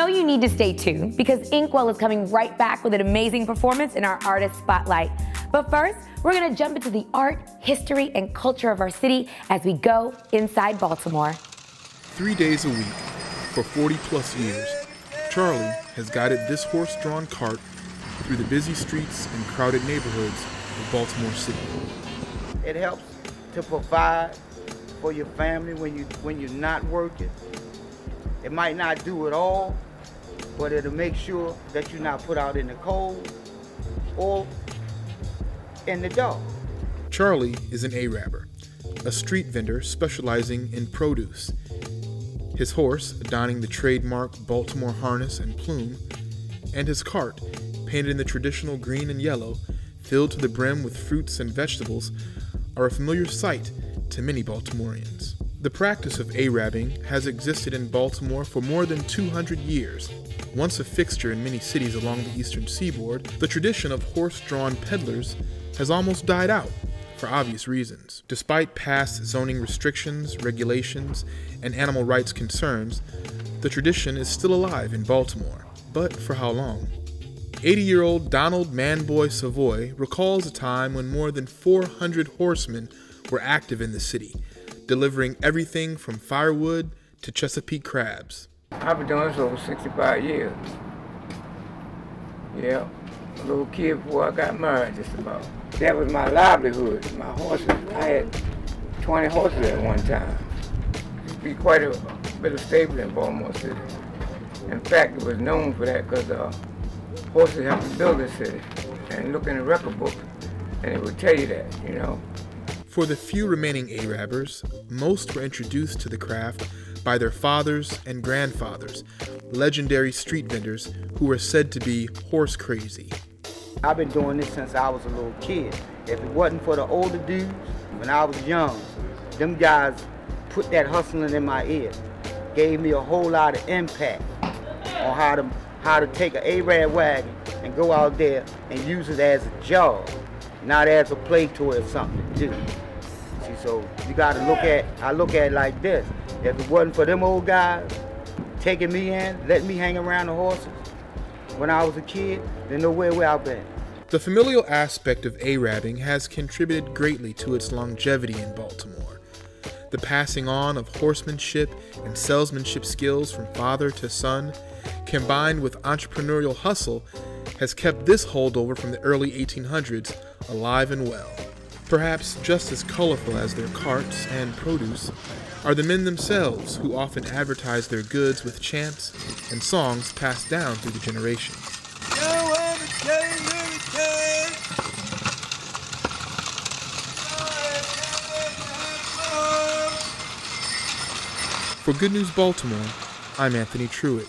know you need to stay tuned because Inkwell is coming right back with an amazing performance in our Artist Spotlight. But first, we're gonna jump into the art, history, and culture of our city as we go inside Baltimore. 3 days a week, for 40+ years, Charlie has guided this horse-drawn cart through the busy streets and crowded neighborhoods of Baltimore City. It helps to provide for your family when you're not working. It might not do it all, but it'll make sure that you're not put out in the cold or in the dark. Charlie is an Arabber, a street vendor specializing in produce. His horse, donning the trademark Baltimore harness and plume, and his cart, painted in the traditional green and yellow, filled to the brim with fruits and vegetables, are a familiar sight to many Baltimoreans. The practice of Arabbing has existed in Baltimore for more than 200 years. Once a fixture in many cities along the eastern seaboard, the tradition of horse-drawn peddlers has almost died out, for obvious reasons. Despite past zoning restrictions, regulations, and animal rights concerns, the tradition is still alive in Baltimore. But for how long? 80-year-old Donald Manboy Savoy recalls a time when more than 400 horsemen were active in the city, delivering everything from firewood to Chesapeake crabs. I've been doing this over 65 years. Yeah, a little kid before I got married, just about. That was my livelihood, my horses. I had 20 horses at one time. It'd be quite a bit of stable in Baltimore City. In fact, it was known for that because horses have to build this city. And look in the record book, and it would tell you that, you know. For the few remaining Arabbers, most were introduced to the craft by their fathers and grandfathers, legendary street vendors who were said to be horse crazy. I've been doing this since I was a little kid. If it wasn't for the older dudes, when I was young, them guys put that hustling in my ear, gave me a whole lot of impact on how to take an Arab wagon and go out there and use it as a job, not as a play toy or something to do. See, so you gotta I look at it like this. If it wasn't for them old guys taking me in, letting me hang around the horses when I was a kid, then nowhere where I've been. The familial aspect of Arabbing has contributed greatly to its longevity in Baltimore. The passing on of horsemanship and salesmanship skills from father to son, combined with entrepreneurial hustle, has kept this holdover from the early 1800s alive and well. Perhaps just as colorful as their carts and produce are the men themselves who often advertise their goods with chants and songs passed down through the generations. For Good News Baltimore, I'm Anthony Truitt.